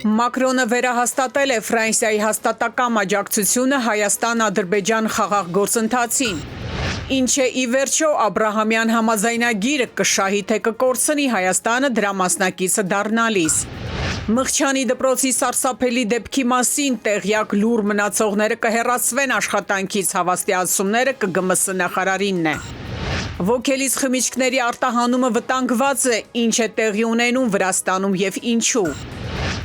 Մակրոնը վերահաստատել է Ֆրանսիայի հաստատակամ աջակցությունը Հայաստան-Ադրբեջան խաղաղ գործընթացին, ինչը ի վերջո Աբրահամյան համաձայնագիրը կշահի թե կկորցնի Հայաստանը դրա մասնակիցը դառնալիս։ Մղչյանի դպրոցի սարսափելի դեպքի մասին տեղյակ լուր մնացողները կհեռացվեն աշխատանքից, հավաստիացումները ԿԳՄՍ նախարարինն է։ Ոգելից խմիչքների արտահանումը վտանգված է, ինչ է տեղի ունենում Վրաստանում եւ ինչու։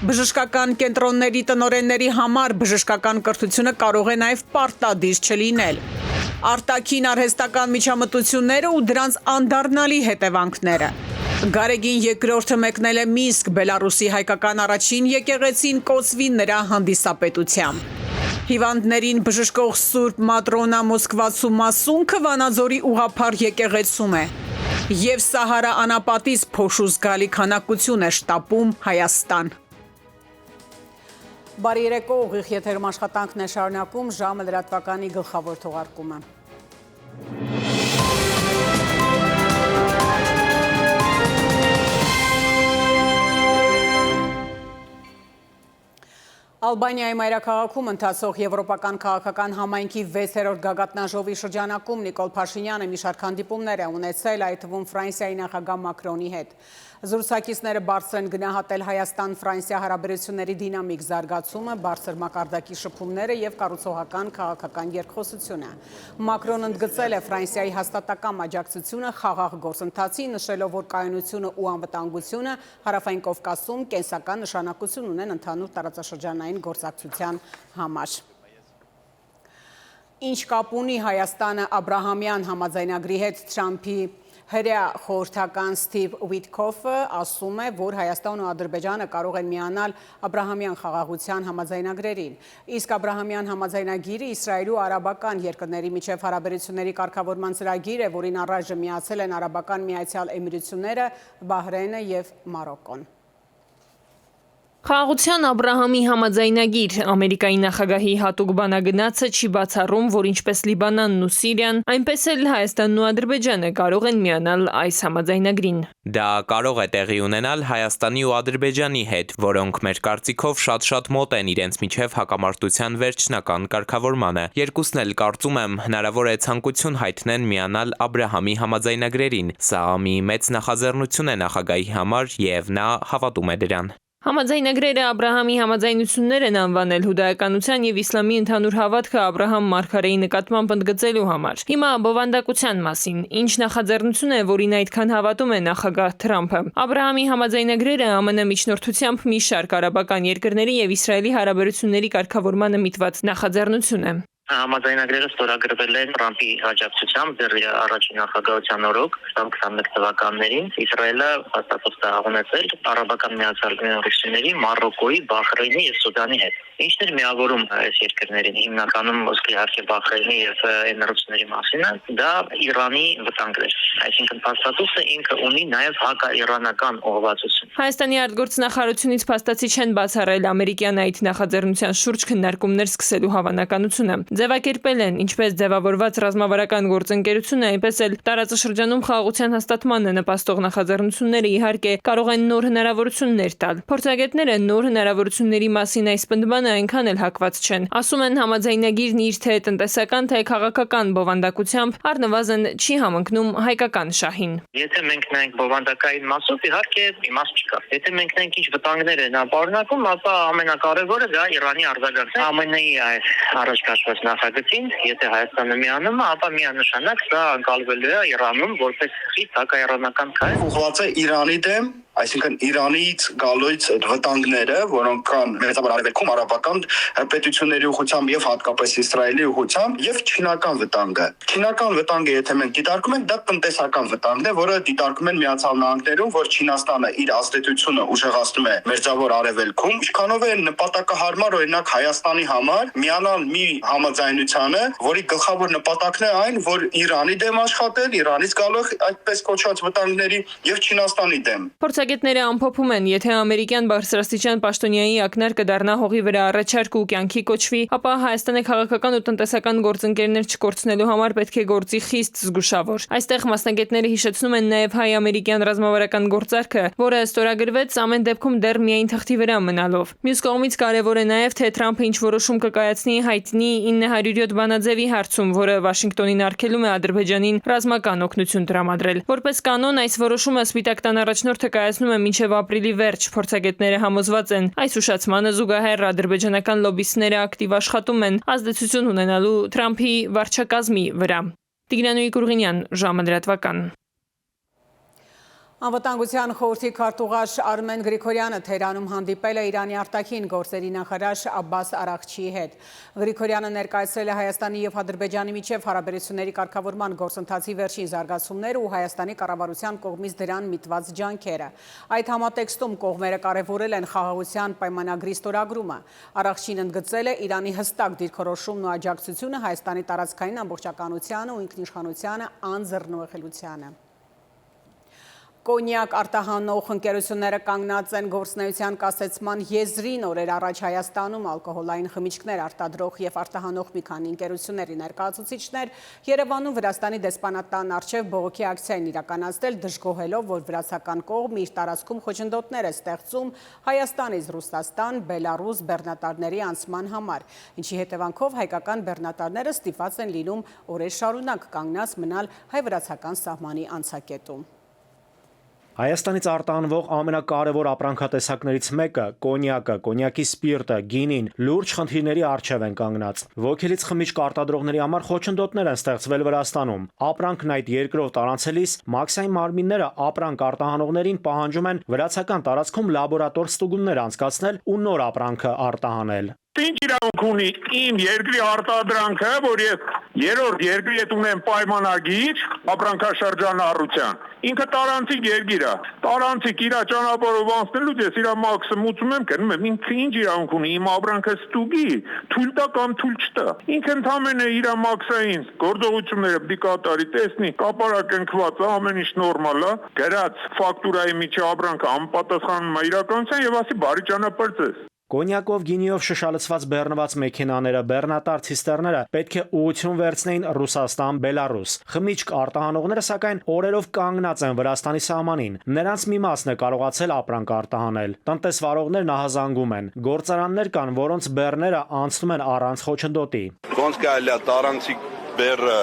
Բժշկական կենտրոնների տնօրենների համար բժշկական կրթությունը կարող է նաև պարտադիր չլինել։ Արտաքին արհեստական միջամտությունները ու դրանց անդառնալի հետևանքները։ Գարեգին երկրորդը մեկնել է Մինսկ, Բելարուսի հայկական առաջին եկեղեցին կոչվի նրա հանդիսապետությամբ։ Հիվանդներին բժշկող Սուրբ Մատրոնա Մոսկվացու մասունքը Վանաձորի ուղղափառ եկեղեցում է։ Եվ Սահարա անապատից փոշու զգալի քանակություն է շտապում Հայաստան։ Բարի երեկո, ուղիղ եթերում աշխատանքն է շարունակում, ժամը լրատվականի գլխավոր թողարկումը։ Ալբանիայի մայրաքաղաքում ընթացող եվրոպական քաղաքական համայնքի 6-րդ գագաթնաժողովի շրջանակում Նիկոլ Փաշինյանը մի շարք հանդիպումներ է ունեցել, այդ թվում Ֆրանսիայի նախագահ Մակրոնի հետ։ Զրուցակիցները բարձր են գնահատել Հայաստան-Ֆրանսիա հարաբերությունների դինամիկ զարգացումը, բարձր մակարդակի շփումները եւ կառուցողական քաղաքական երկխոսությունը։ Մակրոնը ընդգծել է Ֆրանսիայի հաստատակամ աջակցությունը խաղաղ գործընթացի, նշելով, որ կայունությունը ու անվտանգությունը Հարավային Կովկասում կենսական նշանակություն ունեն ընդհանուր տարածաշրջանային գործակցության համար։ Ինչ կապ ունի Հայաստանը Աբրահամյան համաձայնագրի հետ Թրամփի հրեա խորհրդական Սթիվ Ուիթքոֆը ասում է, որ Հայաստանն ու Ադրբեջանը կարող են միանալ Աբրահամյան խաղաղության համաձայնագրերին։ Իսկ Աբրահամյան համաձայնագիրը Իսրայելի ու արաբական երկրների միջև հարաբերությունների կարգավորման ծրագիր է, որին առայժմ միացել են Արաբական Միացյալ Էմիրությունները, Բահրեյնը եւ Մարոկկոն։ Խաղաղության Աբրահամի համաձայնագիր Ամերիկայի նախագահի հատուկ բանագնացը չի բացառում, որ ինչպես Լիբանանն ու Սիրիան, այնպես էլ Հայաստանն ու Ադրբեջանը կարող են միանալ այս համաձայնագրին։ Դա կարող է տեղի ունենալ Հայաստանի ու Ադրբեջանի հետ, որոնք մեր կարծիքով շատ մոտ են իրենց միջև հակամարտության վերջնական կարգավորմանը։ Երկուսն էլ կարծում եմ հնարավոր է ցանկություն հայտնեն միանալ Աբրահամի համաձայնագրերին։ Սա մի մեծ նախաձեռնություն է նախագահի համար եւ նա հավատում է դրան։ Համաձայնագրերը Աբրահամի համաձայնություններ են անվանել հուդայականության եւ իսլամի ընդհանուր հավատքը Աբրահամ Մարգարեի նկատմամբ ընդգծելու համար։ Հիմա բովանդակության մասին, ինչ նախաձեռնություն է, որին այդքան հավատում է նախագահ Թրամփը։ Աբրահամի համաձայնագրերը ԱՄՆ միջնորդությամբ մի շարք արաբական երկրների եւ Իսրայելի հարաբերությունների կարգավորմանը միտված նախաձեռնություն է։ Համաձայնագրերը ստորագրվել են Թրամփի աջակցությամբ դեռ առաջին նախագահության օրոք 2021 թվականներին։ Իսրայելը հաստատող է ունեցել Արաբական Միացյալ Էմիրությունների, Մարոկկոյի, Բահրեյնի եւ Սուդանի հետ։ Ինչն էր միավորում այս երկրներին, հիմնականում ոսկե իհարկե Բահրեյնի եւ Էմիրությունների մասին, դա Իրանի վտանգն էր։ Այսինքն փաստաթուղթը ինքը ունի նաեւ հակաիրանական ուղղվածություն։ Հայաստանի արտգործնախարարությունից փաստացի չեն բացառել ամերիկյան այդ նախաձեռնության շուրջ քննարկումներ սկսելու հավանականությունը։ Ձևակերպել են ինչպես ձևավորված ռազմավարական գործընկերությունը, այնպես էլ տարածաշրջանում խաղաղության հաստատմանը նպաստող նախաձեռնությունները իհարկե կարող են նոր հնարավորություններ տալ։ Փորձագետները նոր հնարավորությունների մասին այս պնդմանը այնքան էլ հակված չեն։ Ասում են համաձայնագիրն իր թե տնտեսական, թե քաղաքական բովանդակությամբ առնվազն չի համընկնում հայկական շահին։ Եթե մենք նայենք բովանդակային մասով, իհարկե իմաստ չկա։ Եթե մենք նայենք ինչ վտանգներ են ապարունակում, ապա ամենակարևորը դա Իրանի արձագանքն է։ ԱՄՆ-ի այս առաջ քաշված նախագծին, եթե Հայաստանը միանում է, ապա միանշանակ սա անկալվելու է Իրանում որպես խիստ հակաիրանական քայլ։ Ուղղված է Իրանի դեմ, այսինքն Իրանից գալույց այդ վտանգները, որոնք կան մեծաբար արևելքում արաբական պետությունների ուղղությամբ եւ հատկապես Իսրայելի ուղղությամբ եւ չինական վտանգը։ Չինական վտանգը, եթե մենք դիտարկում ենք, դա տնտեսական վտանգն է, որը դիտարկում են Միացյալ Նահանգներում, որ Չինաստանը իր ազդեցությունը ուժեղացնում է մերձավոր արևելքում, ինչքանով է նպատակահարմար օրինակ Հայաստանի համար միանալ մի համաձայնությանը, որի գլխավոր նպատակն է այն, որ Իրանի դեմ աշխատել, Իրանից գալող այդպես կոչված վտանգների եւ Չինաստանի դեմ։ Փորձագետները ամփոփում են, եթե ամերիկյան բարձրաստիճան պաշտոնյայի ակնարկը դառնա հողի վրա առաջարկ ու կյանքի կոչվի, ապա Հայաստանը քաղաքական ու տնտեսական գործընկերներ չկորցնելու համար պետք է գործի խիստ զգուշավոր։ Այստեղ մասնագետները հիշեցնում են նաև հայ-ամերիկյան ռազմավարական գործարքը, որը ստորագրվեց ամեն դեպքում դեռ միայն թղթի վրա մնալով։ Մյուս կողմից կարևոր է նաև, թե Թրամփը ինչ որոշում կկայացնի հայտնի 907 բանաձևի հարցում, որը Վաշինգտոնին արգելում է Ադրբեջանին ռազմական օգնություն տրամադրել։ Որպես կանոն այս որոշումը Սպիտակ տան առաջնորդը կայացնում է մինչև ապրիլի վերջ։ Փորձագետները համոզված են, այս ուշացմանը զուգահեռ ադրբեջանական լոբիստները ակտիվ աշխատում են ազդեցություն ունենալու Թրամփի վարչակազմի վրա։ Տիգրանուհի Կուրղինյան, ժամը լրատվական։ Անվտանգության խորհրդի քարտուղար Արմեն Գրիգորյանը Թեհրանում հանդիպել է Իրանի արտաքին գործերի նախարար Աբբաս Արաղչիի հետ։ Գրիգորյանը ներկայացրել է Հայաստանի և Ադրբեջանի միջև հարաբերությունների կարգավորման գործընթացի վերջին զարգացումները ու Հայաստանի կառավարության կողմից դրան միտված ջանքերը։ Այդ համատեքստում կողմերը կարևորել են խաղաղության պայմանագրի ստորագրումը։ Արաղչին ընդգծել է Իրանի հստակ դիրքորոշումն ու աջակցությունը Հայաստանի տարածքային ամբողջականությանը ու ինքնիշխանությանը անձեռնողելությանը։ Կոնյակ արտահանող ընկերությունները կանգնած են գործունեության կասեցման եզրին օրեր առաջ Հայաստանում ալկոհոլային խմիչքներ արտադրող և արտահանող մի քանի ընկերությունների ներկայացուցիչներ Երևանում Վրաստանի դեսպանատան առջև բողոքի ակցիա են իրականացրել, դժգոհելով, որ վրացական կողմը իր տարածքում խոչընդոտներ է ստեղծում Հայաստանից Ռուսաստան, Բելարուս բեռնատարների անցման համար, ինչի հետևանքով հայկական բեռնատարները ստիպված են լինում օրեր շարունակ կանգնած մնալ հայ-վրացական սահմանի անցակետում։ Հայաստանից արտահանվող ամենակարևոր ապրանքատեսակներից մեկը կոնյակը, կոնյակի սպիրտը, գինին լուրջ խնդիրների առջև են կանգնած։ Ոգելից խմիչք արտադրողների համար խոչընդոտներ են ստեղծվել Վրաստանում։ Ապրանքն այդ երկրով տարանցելիս մաքսային մարմինները ապրանք արտահանողներին պահանջում են վրացական տարածքում լաբորատոր ստուգումներ անցկացնել ու նոր ապրանքը արտահանել։ Ինչ իրավունք ունի իմ երկրի արտադրանքը, որ ես երրորդ երկրի հետ ունեմ պայմանագիր ապրանքաշրջանառության։ Ինքը տարանցիկ երկիր է։ Տարանցիկ իր ճանապարհով անցնելուց ես իր մաքսը մուծում եմ, գնում եմ։ Ինքը ինչ իրավունք ունի իմ ապրանքը ստուգի, թույլ տա կամ թույլ չտա։ Ինքը ընդհանրապես իր մաքսային գործողությունները պիտի կատարի, տեսնի, կապարակնքված է, ամեն ինչ նորմալ է, գրած ֆակտուրայի միջի ապրանքը անպատասխանում է իրականության եւ ասի բարի ճանապարհ ձեզ։ Կոնյակով գինիով շշալցված բեռնված մեքենաները, բեռնատար ցիստերները պետք է ուղղություն վերցնեին Ռուսաստան, Բելարուս։ Խմիչք արտահանողները սակայն օրերով կանգնած են Վրաստանի սահմանին։ Նրանց մի մասն է կարողացել ապրանք արտահանել։ Տնտեսվարողներն ահազանգում են։ Գործարաններ կան, որոնց բեռները անցնում են առանց խոչընդոտի։ Ոնց կարելի է տարանցիկ բեռը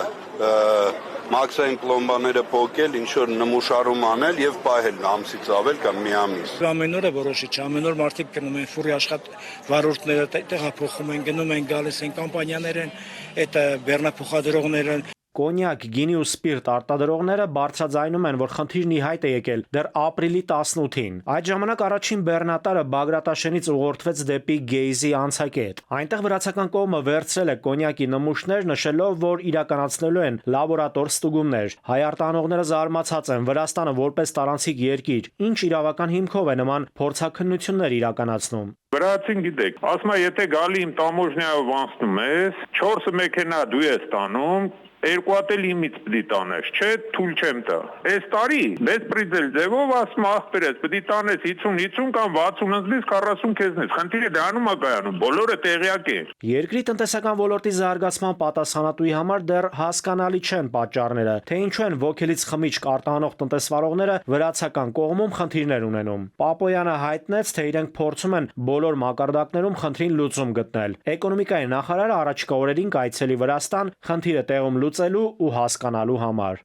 մաքսային պլոմբաները փոկել, ինչ որ նմուշարում անել եւ պահել ամսից ավել կամ մի ամիս։ Ամեն օրը որոշիչ, ամեն օր մարդիկ գնում են ֆուրի աշխատ վարորդները տեղափոխում են, գնում են, գալիս են կամպանիաներ են, այդ բեռնափոխադրողներ են։ Կոնյակ, գինի ու սպիրտ արտադրողները բարձրաձայնում են, որ խնդիրն ի հայտ է եկել դեռ ապրիլի 18-ին։ Այդ ժամանակ առաջին բեռնատարը Բագրատաշենից ուղղորդվեց դեպի Գեյզի անցակետ։ Այնտեղ վրացական կողմը վերցրել է կոնյակի նմուշներ, նշելով, որ իրականացնելու են լաբորատոր ստուգումներ։ Հայ արտահանողները զարմացած են Վրաստանը որպես տարանցիկ երկիր, ինչ իրավական հիմքով է նման փորձաքննություններ իրականացնում։ Վրացին գիտեք, ասում է, եթե գալի իմ տամոժնիայով անցնում ես, 4 մեքենա դու ես տանում, երկու հատ էլ իմից պիտի տանես, չէ, թույլ չեմ տա։ Այս տարի մեծ պրիձել ձևով ասում ախպերես, պիտի տանես 50 կամ 60 ընձնից 40 քեզնից։ Խնդիրը դրանում է կայանում, բոլորը տեղյակ են։ Երկրի տնտեսական ոլորտի զարգացման պատասխանատուի համար դեռ հասկանալի չեն պատճառները, թե ինչու են ոգելից խմիչք արտահանող տնտեսվարողները վրացական կողմում խնդիրներ ունենում։ Պապոյանը հայտնեց, թե իրենք փորձում են բոլոր մակարդակներում խնդրին լուծում գտնել։ Էկոնոմիկայի նախարարը առաջիկա օրերին կայցելի Վրաստան խնդիրը տեղում լուծելու ու հասկանալու համար։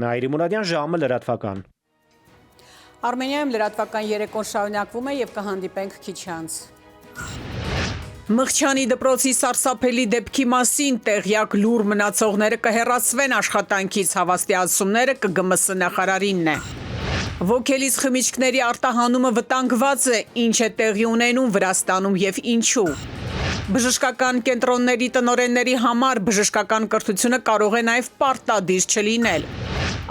Նաիրի Մուրադյան, ժամը լրատվական։ Արմենիայում լրատվական երեկոն շարունակվում է եւ կհանդիպենք քիչ անց։ Մղչյանի դպրոցի սարսափելի դեպքի մասին տեղյակ լուր մնացողները կհեռացվեն աշխատանքից, հավաստիացումները ԿԳՄՍ նախարարինն է։ Ոգելից խմիչքների արտահանումը վտանգված է, ինչ է տեղի ունենում Վրաստանում եւ ինչու։ Բժշկական կենտրոնների տնօրենների համար բժշկական կրթությունը կարող է նաև պարտադիր չլինել։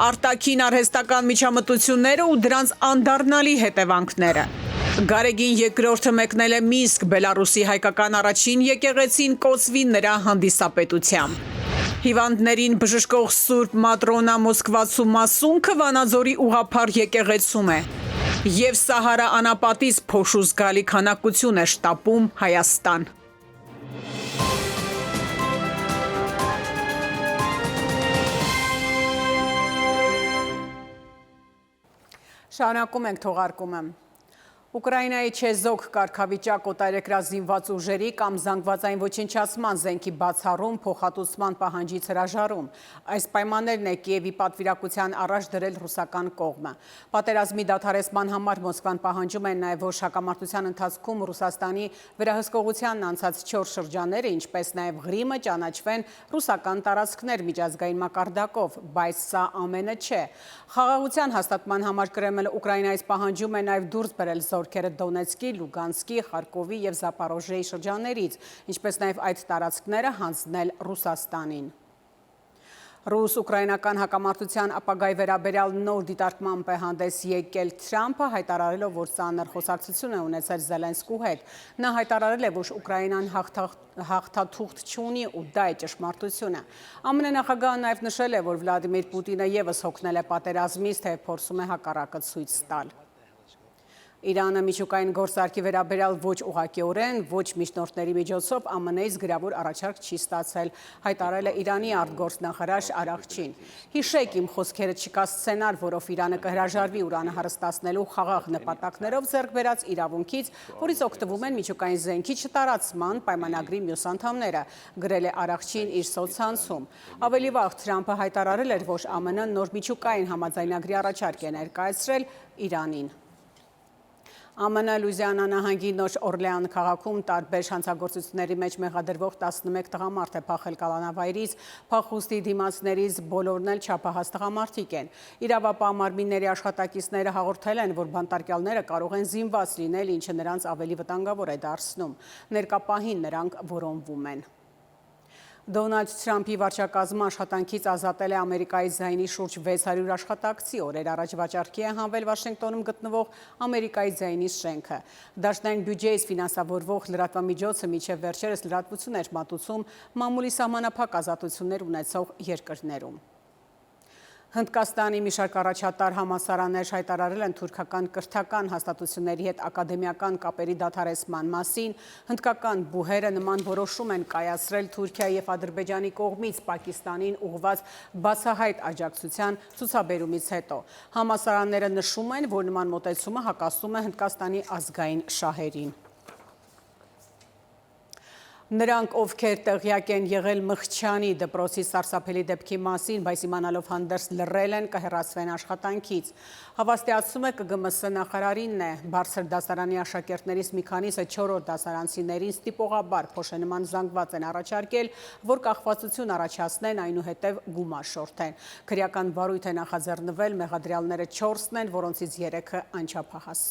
Արտաքին արհեստական միջամտությունները ու դրանց անդառնալի հետևանքները։ Գարեգին երկրորդը մեկնել է Մինսկ, Բելարուսի հայկական առաջին եկեղեցին կոչվի նրա հանդիսապետությամբ։ Հիվանդներին բժշկող Սուրբ Մատրոնա Մոսկվացու մասունքը Վանաձորի ուղղափառ եկեղեցում է։ Եվ Սահարա անապատից փոշու զգալի քանակություն է շտապում Հայաստան։ Շարունակում ենք թողարկումը։ Ուկրաինայի չեզոք կարգավիճակ օտարերկրյա զինված ուժերի կամ զանգվածային ոչնչացման զենքի բացառում փոխհատուցման պահանջից հրաժարում։ Այս պայմաններն է Կիևի պատվիրակության առաջ դրել ռուսական կողմը։ Պատերազմի դադարեցման համար Մոսկվան պահանջում է նաև, որ հակամարտության ընթացքում Ռուսաստանի վերահսկողությանն անցած 4 շրջանները, ինչպես նաև Ղրիմը ճանաչվեն ռուսական տարածքներ միջազգային մակարդակով, բայց սա ամենը չէ։ Խաղաղության հաստատման համար Կրեմլը Ուկրաինայից պահանջում է նաև դուրս բերել զորքերը Դոնեցկի, Լուգանսկի, Խարկովի և Զապորոժիեի շրջաններից, ինչպես նաև այդ տարածքները հանձնել Ռուսաստանին։ Ռուս-ուկրաինական հակամարտության ապագայի վերաբերյալ նոր դիտարկմամբ է հանդես եկել Թրամփը, հայտարարելով, որ ծանր խոսակցություն է ունեցել Զելենսկու հետ։ Նա հայտարարել է, որ Ուկրաինան հաղթաթուղթ չունի ու դա է ճշմարտությունը։ ԱՄՆ նախագահը նաև նշել է, որ Վլադիմիր Պուտինը ևս հոգնել է պատերազմից, թե փորձում է հակառակը ցույց տալ։ Իրանը միջուկային գործարքի վերաբերյալ ոչ ուղղակիորեն, ոչ միջնորդների միջոցով ԱՄՆ-ից գրավոր առաջարկ չի ստացել, հայտարարել է Իրանի արտգործնախարար Արաղչին։ Հիշեք, իմ խոսքերը չկա սցենար, որով Իրանը կհրաժարվի ուրանը հարստացնելու խաղաղ նպատակներով ձեռք բերած իրավունքից, որից օգտվում են միջուկային զենքի չտարածման պայմանագրի մյուս անդամները, գրել է Արաղչին իր սոցցանցում։ Ավելի վաղ Թրամփը հայտարարել էր, որ ԱՄՆ-ն նոր միջուկային համաձայնագրի առաջարկ է ներկայացրել Իրանին։ ԱՄՆ Լուիզիանա նահանգի Նոր Օրլեան քաղաքում տարբեր հանցագործությունների մեջ մեղադրվող 11 տղամարդ է փախել կալանավայրից, փախուստի դիմացներից բոլորն էլ չափահաս տղամարդիկ են։ Իրավապահ մարմինների աշխատակիցները հաղորդել են, որ բանտարկյալները կարող են զինված լինել, ինչը նրանց ավելի վտանգավոր է դարձնում։ Ներկա պահին նրանք որոնվում են։ Դոնալդ Թրամփի վարչակազմը աշխատանքից ազատել է Ամերիկայի ձայնի շուրջ 600 աշխատակցի, օրեր առաջ վաճառքի է հանվել Վաշինգտոնում գտնվող Ամերիկայի ձայնի շենքը։ Դաշնային բյուջեից ֆինանսավորվող լրատվամիջոցը մինչև վերջերս լրատվություն էր մատուցում մամուլի սահմանափակ ազատություններ ունեցող երկրներում։ Հնդկաստանի մի շարք առաջատար համալսարաններ հայտարարել են թուրքական կրթական հաստատությունների հետ ակադեմիական կապերի դադարեցման մասին։ Հնդկական բուհերը նման որոշում են կայացրել Թուրքիայի և Ադրբեջանի կողմից Պակիստանին ուղղված բացահայտ աջակցության ցուցաբերումից հետո։ Համալսարանները նշում են, որ նման մոտեցումը հակասում է Հնդկաստանի ազգային շահերին։ Նրանք, ովքեր տեղյակ են եղել Մխչյանի դպրոցի սարսափելի դեպքի մասին, բայց իմանալով հանդերձ լռել են, կհեռացվեն աշխատանքից։ Հավաստիացում է ԿԳՄՍ նախարարինն է։ Բարձր դասարանի աշակերտներից մի քանիսը 4-րդ դասարանցիներին ստիպողաբար փոշենման զանգված են առաջարկել, որ կախվածություն առաջացնեն, այնուհետև գումար շորթեն։ Քրեական վարույթ է նախաձեռնվել, մեղադրյալները 4-ն են, որոնցից 3-ը անչափահաս։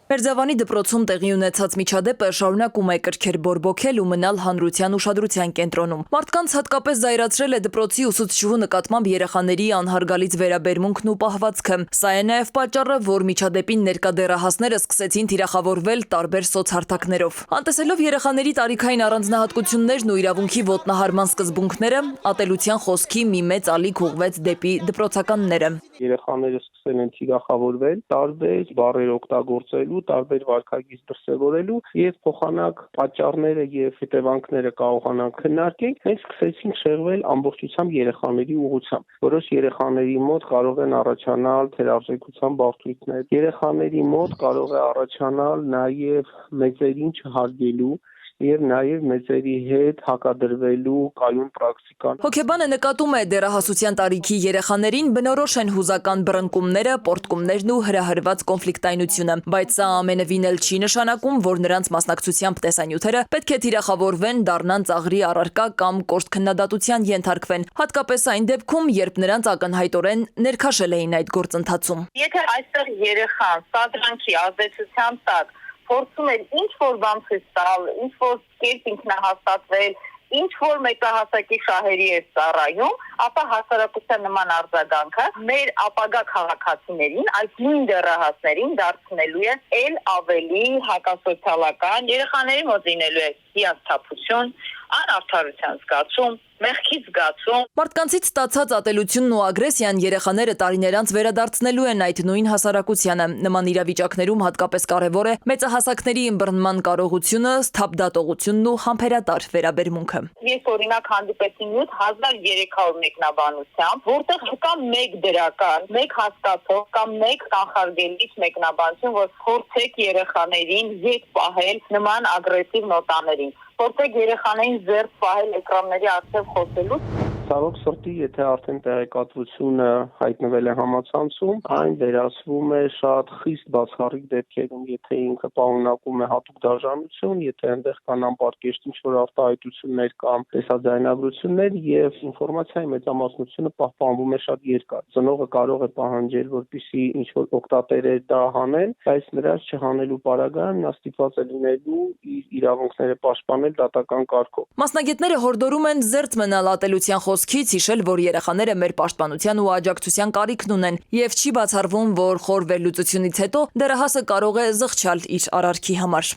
Մերձավանի դպրոցում տեղի ունեցած միջադեպը շարունակում է կրքեր բորբոքել ու մնալ հանրության ուշադրության կենտրոնում։ Մարդկանց հատկապես զայրացրել է դպրոցի ուսուցչուհու նկատմամբ երեխաների անհարգալից վերաբերմունքն ու պահվածքը։ Սա է նաև պատճառը, որ միջադեպին ներկա դեռահասները սկսեցին թիրախավորվել տարբեր սոցհարթակներով։ Անտեսելով երեխաների տարիքային առանձնահատկություններն ու իրավունքի ոտնահարման սկզբունքները, ատելության խոսքի մի մեծ ալիք ուղղվեց դեպի դպրոցականները։ Երեխաները սկսել են թիրախավորվել, տարբեր բառեր օգտագործելու, տարբեր վարքագիծ դրսևորելու եւ փոխանակ պատճառները եւ հետևանքները կարողանանք քննարկենք, մենք սկսեցինք շեղվել ամբողջությամբ երեխաների ուղղությամբ։ Որոշ երեխաների մոտ կարող են առաջանալ թերարժեքության բարդություններ, երեխաների մոտ կարող է առաջանալ նաեւ մեծերին չհարգելու եւ նաեւ մեծերի հետ հակադրվելու կայուն պրակտիկան։ Հոգեբանը նկատում է դեռահասության տարիքի երեխաներին բնորոշ են հուզական բռնկումները, պորտկումներն ու հրահրված կոնֆլիկտայնությունը, բայց սա ամենևին էլ չի նշանակում, որ նրանց մասնակցությամբ տեսանյութերը պետք է թիրախավորվեն, դառնան ծաղրի առարկա կամ կոշտ քննադատության ենթարկվեն, հատկապես այն դեպքում, երբ նրանց ակնհայտորեն ներքաշել էին այդ գործընթացում։ Եթե այստեղ երեխան սադրանքի ազդեցության տակ փորձում են ինչ-որ բան ցույց տալ, ինչ-որ կերպ ինքնահաստատվել, ինչ-որ մեծահասակի շահերի է ծառայում, ապա հասարակության նման արձագանքը մեր ապագա քաղաքացիներին, այդ նույն դեռահասներին դարձնելու է ել ավելի հակասոցիալական, երեխաների մոտ լինելու է հիասթափություն, անարդարության զգացում, մեղքի զգացում։ Մարդկանցից ստացած ատելությունն ու ագրեսիան երեխաները տարիներ անց վերադարձնելու են այդ նույն հասարակությանը։ Նման իրավիճակներում հատկապես կարևոր է մեծահասակների ըմբռնման կարողությունը, սթափդատողությունն ու համբերատար վերաբերմունքը։ Ես օրինակ հանդիպեցի 7300 մեկնաբանությամբ, որտեղ կա մեկ դրական, մեկ հաստատող կամ մեկ կանխարգելիչ մեկնաբանություն, որ փորձեք երեխաներին ետ պահել նման ագրեսիվ նոտաներին, փորձեք երեխաներին զերծ պահել էկրանների առջև խոսելուց։ Ցավոք սրտի, եթե արդեն տեղեկատվությունը հայտնվել է համացանցում, այն վերածվում է շատ խիստ բացառիկ դեպքերում, եթե ինքը պարունակում է հատուկ դաժանություն, եթե այնտեղ կան անպարկեշտ ինչ-որ արտահայտություններ կամ տեսաձայնագրություններ եւ ինֆորմացիայի մեծամասնությունը պահպանվում է շատ երկար։ Ծնողը կարող է պահանջել, որպեսզի ինչ-որ օգտատերը դա հանեն, բայց նրանց չհանելու պարագայում նա ստիպված է լինելու իր իրավունքները պաշտպանել դատական կարգով։ Մասնագետները հորդորում են զերծ մնալ ատելության խոսքից, հիշել, որ երեխաները մեր պաշտպանության ու աջակցության կարիքն ունեն եւ չի բացառվում, որ խոր վերլուծությունից հետո դեռահասը կարող է զղջալ իր արարքի համար։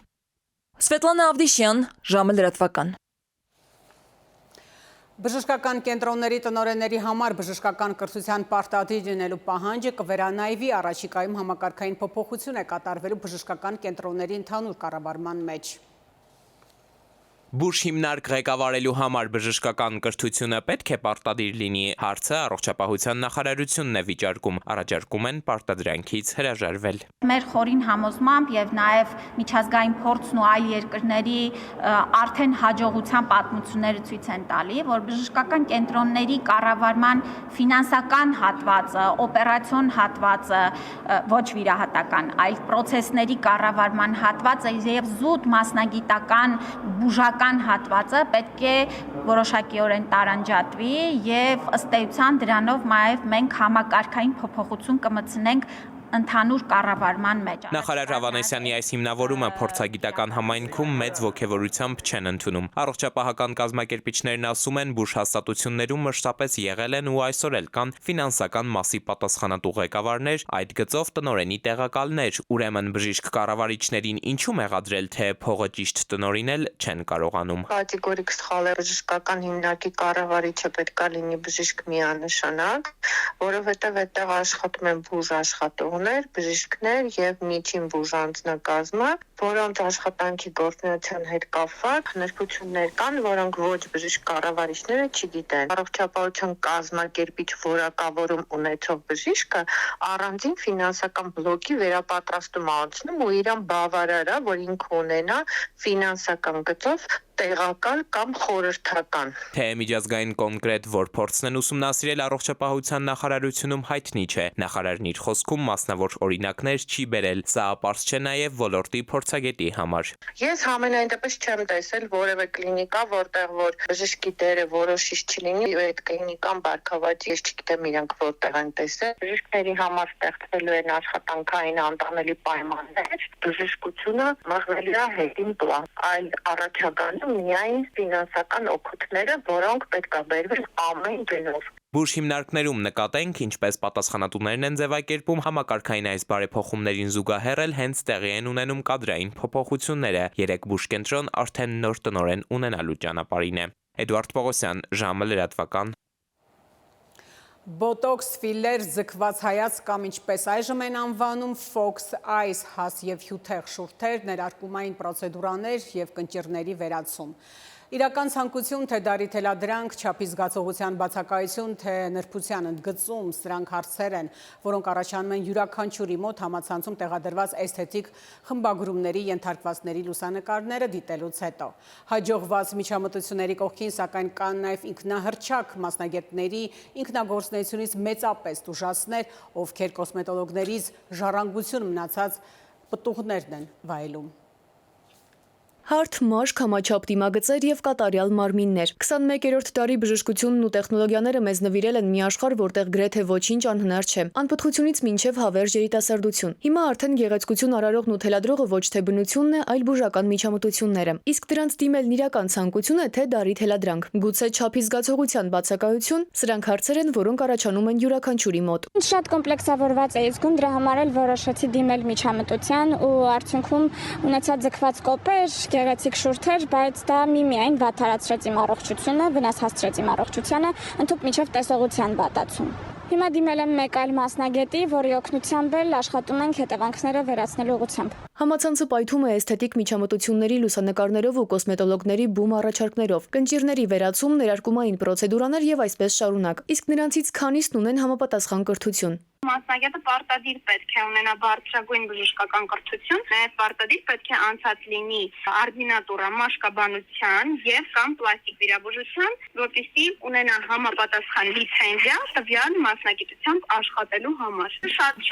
Սվետլանա Ավդիշյան, ժամը լրատվական։ Բժշկական կենտրոնների տնօրենների համար բժշկական կրթության պարտադիր լինելու պահանջը կվերանայվի առաջիկայում համակարգային փոփոխություն է կատարվելու բժշկական կենտրոնների ընդհանուր կառավարման մեջ։ Բուժ հիմնարկ ղեկավարելու համար բժշկական կրթությունը պետք է պարտադիր լինի, հարցը առողջապահության նախարարությունն է վիճարկում, առաջարկում են պարտադրանքից հրաժարվել։ Մեր խորին համոզմամբ եւ նաեւ միջազգային փորձն ու այլ երկրների արդեն հաջողության պատմությունները ցույց են տալի, որ բժշկական կենտրոնների կառավարման ֆինանսական հատվածը, օպերացիոն հատվածը, ոչ վիրահատական, այլ պրոցեսների կառավարման հատվածը եւ զուտ մասնագիտական բուժական հատվածը պետք է որոշակիորեն տարանջատվի եւ ըստ էության դրանով նաև մենք համակարգային փոփոխություն կմտցնենք ընդհանուր կառավարման մեջ։ Նախարար Ավանեսյանի այս հիմնավորումը փորձագիտական համայնքում մեծ ոգևորությամբ չեն ընդունում։ Առողջապահական կազմակերպիչներն ասում են, բուժ հաստատություններում մշտապես եղել են ու այսօր էլ կան ֆինանսական մասի պատասխանատու ղեկավարներ, այդ գծով տնօրենի տեղակալներ, ուրեմն բժիշկ կառավարիչներին ինչու մեղադրել, թե փողը ճիշտ տնօրինել չեն կարողանում։ Կատեգորիկ սխալ է, բժշկական հիմնարկի կառավարիչը պետք է լինի բժիշկ միանշանակ, որովհետև այդտեղ աշխատում են բուժ աշխատողներ, բժիշկներ եւ միջին բուժ անձնակազմը, որոնց աշխատանքի գործունեության հետ կապված հնարավորություններ կան, որոնք ոչ բժիշկ կառավարիչները չգիտեն։ Առողջապահության կազմակերպիչ որակավորում ունեցող բժիշկը առանձին ֆինանսական բլոկի վերապատրաստում անցնում ու իրան բավարար է, որ ինքը ունենա ֆինանսական գծով տեղակալ կամ խորհրդական։ Թե միջազգային կոնկրետ որ փորձն են ուսումնասիրել առողջապահության նախարարությունում հայտնի չէ։ Նախարարն իր խոսքում մասնավոր օրինակներ չի բերել, սա ապարզ չէ նաև ոլորտի փորձագետի համար։ Ես համենայն դեպս չեմ տեսել որևէ կլինիկա, որտեղ որ բժշկի դերը որոշիչ չլինի, այդ կլինիկան բարգավաճ, ես չգիտեմ իրանք որտեղ են տեսել։ Բժիշկների համար ստեղծելու են աշխատանքային անտանելի պայմաններ, բժշկությունը մղվելու է հետին պլան, այլ առաջադառնում միայն ֆինանսական օգուտները, որոնք պետք է բերվեն ամեն գնով։ Բուժ հիմնարկներում նկատենք, ինչպես պատասխանատուներն են ձևակերպում, համակարգային այս բարեփոխումներին զուգահեռ էլ հենց տեղի են ունենում կադրային փոփոխությունները։ 3 բուժ կենտրոն արդեն նոր տնօրեն ունենալու ճանապարհին է։ Էդուարդ Պողոսյան, ժամը լրատվական։ Բոտոքս, ֆիլեր, ձգված հայացք կամ ինչպես այժմ են անվանում Fox Eyes հաս եւ հյութեղ շուրթեր, ներարկումային պրոցեդուրաներ եւ կնճիռների վերացում։ Իրական ցանկություն, թե դարի թելադրանք, չափի զգացողության բացակայություն, թե նրբության ընդգծում, սրանք հարցեր են, որոնք առաջանում են յուրաքանչյուրի մոտ համացանցում տեղադրված էսթետիկ խմբագրումների ենթարկվածների լուսանկարները դիտելուց հետո։ Հաջողված միջամտությունների կողքին, սակայն կան նաև ինքնահռչակ մասնագետների ինքնագործունեությունից մեծապես տուժածներ, ովքեր կոսմետոլոգներից ժառանգություն մնացած պտուղներն են վայելում։ Հարթ, մաշկ, համաչափ դիմագծեր եւ կատարյալ մարմիններ։ 21-րդ դարի բժշկությունն ու տեխնոլոգիաները մեզ նվիրել են մի աշխարհ, որտեղ գրեթե ոչինչ անհնար չէ։ Անպտղությունից մինչև հավերժ երիտասարդություն։ Հիմա արդեն գեղեցկություն արարողն ու թելադրողը ոչ թե բնությունն է, այլ բուժական միջամտությունները։ Իսկ դրանց դիմելն իրական ցանկություն է, թե դարի թելադրանք։ Գուցե չափի զգացողության բացակայություն, սրանք հարցեր են, որոնք առաջանում են յուրաքանչյուրի մոտ։ Շատ կոմպլեքսավորված էի զգում, դրա համար էլ որոշեցի դիմել միջամտության ու արդյունքում ունեցա ձգված կոպեր, գեղեցիկ շուրթ էր, բայց դա միայն վատթարացրեց իմ առողջությունը, վնաս հասցրեց իմ առողջությանը, ընդհանուր մինչև տեսողության վատացում։ Հիմա դիմել եմ մեկ այլ մասնագետի, որի օգնությամբ էլ աշխատում ենք հետևանքները վերացնելու ուղղությամբ։ Համացանցը պայթում է էսթետիկ միջամտությունների լուսանկարներով ու կոսմետոլոգների բում առաջարկներով։ Կնճիռների վերացում, ներարկումային պրոցեդուրաներ եւ այսպես շարունակ։ Իսկ նրանցից քանիսն ունեն համապատասխան կրթություն։ Մասնագետը պարտադիր պետք է ունենա բարձրագույն բժշկական կրթություն, նաև պարտադիր պետք է անցած լինի արդինատուրա մաշկաբանության եւ կամ պլաստիկ վիրաբուժության, որպեսզի ունենա համապատասխան լիցենզիա տվյալ մասնագիտությամբ աշխատելու համար։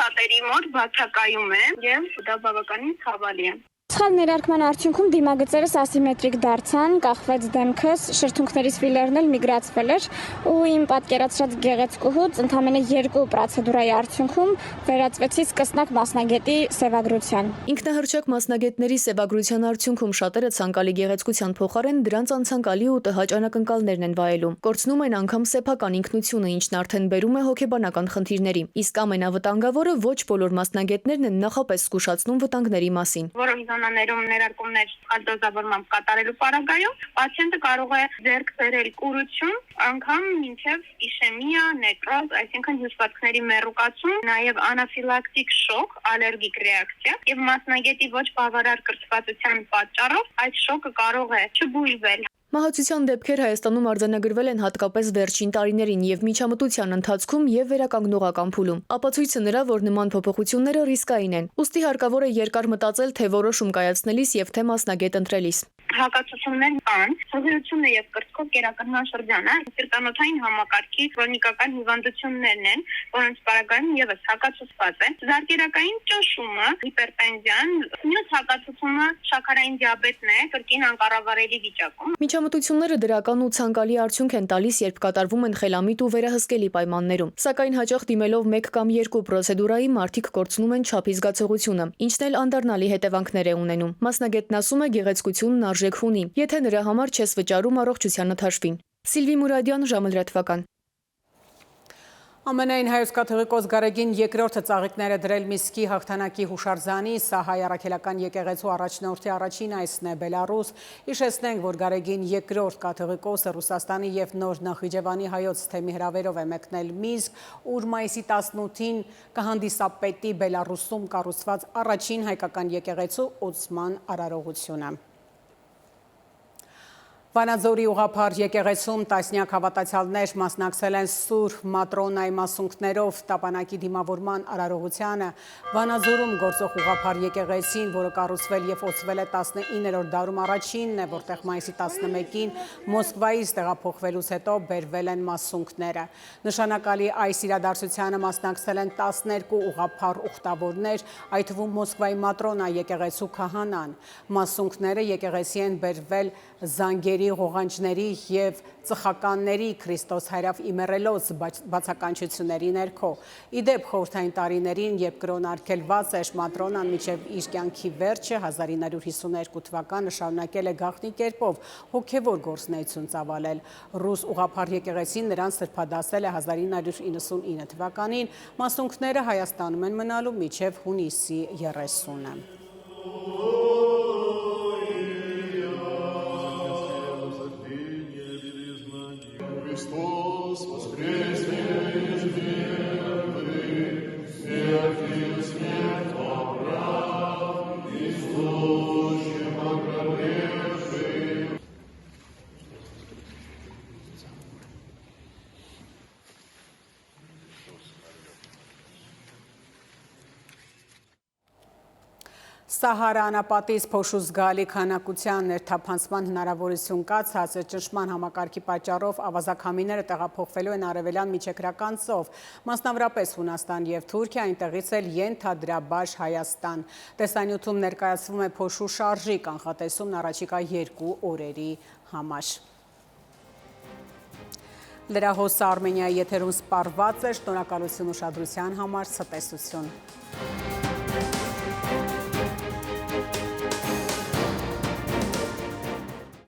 Շատերի մոտ բացակայում է եւ դա բավականին ցավալի է։ Սխալ ներարկման արդյունքում դիմագծերս ասիմետրիկ դարձան, կախվեց դեմքս, շրթունքներիս ֆիլերն էլ միգրացվել էր ու իմ պատկերացրած գեղեցկուհուց ընդամենը 2 պրոցեդուրայի արդյունքում վերածվեցի սկսնակ մասնագետի սևագրության։ Ինքնահռչակ մասնագետների սևագրության արդյունքում շատերը ցանկալի գեղեցկության փոխարեն դրանց անցանկալի ու տհաճ անակնկալներն են վայելում։ Կորցնում են անգամ սեփական ինքնությունը, ինչն արդեն բերում է հոգեբանական խնդիրների։ Իսկ ամենավտանգավորը ոչ բոլոր մասնագետներն են նախապես զգուշացնում վտանգների մասին։ Զոնաներում ներարկումներ դոզավորմամբ կատարելու պարագայում պացիենտը կարող է ձեռք բերել կուրություն, անգամ մինչև իշեմիա, նեկրոզ, այսինքն հյուսվածքների մեռուկացում, նաև անաֆիլակտիկ շոկ, ալերգիկ ռեակցիա եւ մասնագետի ոչ բավարար կրթվածության պատճառով այդ շոկը կարող է չբուժվել։ Մահացության դեպքեր Հայաստանում արձանագրվել են հատկապես վերջին տարիներին եւ միջամտության ընթացքում եւ վերականգնողական փուլում։ Ապացույցը նրա, որ նման փոփոխությունները ռիսկային են։ Ուստի հարկավոր է երկար մտածել թե որոշում կայացնելիս եւ թե մասնագետ ընտրելիս։ Հակացություններ կան, հղիությունը եւ կրծքով կերակրման շրջանը սիրտանոթային համակարգի քրոնիկական հիվանդություններն են, որոնց պարագայում եւս հակացված է զարկերակային ճնշումը, հիպերտենզիան, մյուս հակացությունը շաքարային դիաբետն է, կրկին անկառավարելի վիճակում։ Միջամտությունները դրական ու ցանկալի արդյունք են տալիս, երբ կատարվում են խելամիտ ու վերահսկելի պայմաններում։ Սակայն հաճախ դիմելով 1 կամ 2 պրոցեդուրայի մարդիկ կորցնում են չափի զգացողությունը, ինչն էլ անդառնալի հետևանքներ է ունենում։ Մասնագետն ասում է գեղեցկությունն արժեք ունի, եթե նրա համար չես վճարում առողջությանը թաշվին։ Սիլվի Մուրադյան, ժամլրատվական։ Ամենայն հայոց կաթողիկոս Գարեգին երկրորդը ծաղիկները դրել Միսկի հաղթանակի հուշարձանի, սա հայ առաքելական եկեղեցու առաջնորդի առաջին այսն է Բելարուս։ Հիշեցնենք, որ Գարեգին երկրորդ կաթողիկոսը Ռուսաստանի եւ Նոր Նախիջևանի հայոց թեմի հրավերով է մեկնել Միսկ, ուր մայիսի 18-ին կհանդիսապետի Բելարուսում կառուցված առաջին հայկական եկեղեցու ուսման արարողությունը։ Վանաձորի ուղղափառ եկեղեցում տասնյակ հավատացյալներ մասնակցել են Սուրբ Մատրոնայի մասունքներով տապանակի դիմավորման արարողությանը։ Վանաձորում գործող ուղղափառ եկեղեցին, որը կառուցվել եւ օծվել է 19-րդ դարում առաջինն է, որտեղ մայիսի 11-ին Մոսկվայից տեղափոխվելուց հետո բերվել են մասունքները։ Նշանակալի այս իրադարձությանը մասնակցել են 12 ուղղափառ ուխտավորներ, այդ թվում Մոսկվայի Մատրոնա եկեղեցու քահանան։ Մասունքները եկեղեցի են բերվել զանգերի, ղողանջների եւ ծխականների Քրիստոս հայրավ իմերելոց բացականչությունների ներքո։ Իդեպ խորհրդային տարիներին, երբ կրոնարկելված էր Մատրոնան մինչև իր կյանքի վերջը 1952 թվականը շարունակել է գաղտնի կերպով հոգևոր գործունեություն ծավալել։ Ռուս ուղղափառ եկեղեցին նրան սրբադասել է 1999 թվականին, մասունքները Հայաստանում են մնալու մինչև հունիսի 30-ը։ Христос воскресе из мертвых, смертью смерть побрал, источник ограбевший. Սահարա անապատից փոշու զգալի քանակության ներթափանցման հնարավորություն կա, ցածր ճնշման համակարգի պատճառով ավազաքամիները տեղափոխվելու են արևելյան միջերկրական ծով, մասնավորապես Հունաստան եւ Թուրքիա, այնտեղից էլ ենթադրաբար Հայաստան։ Տեսանյութում ներկայացվում է փոշու շարժի կանխատեսումն առաջիկա 2 օրերի համար։ Լրահոսը Արմենիայի եթերում սպառված է, շնորհակալություն ուշադրության համար, ցտեսություն։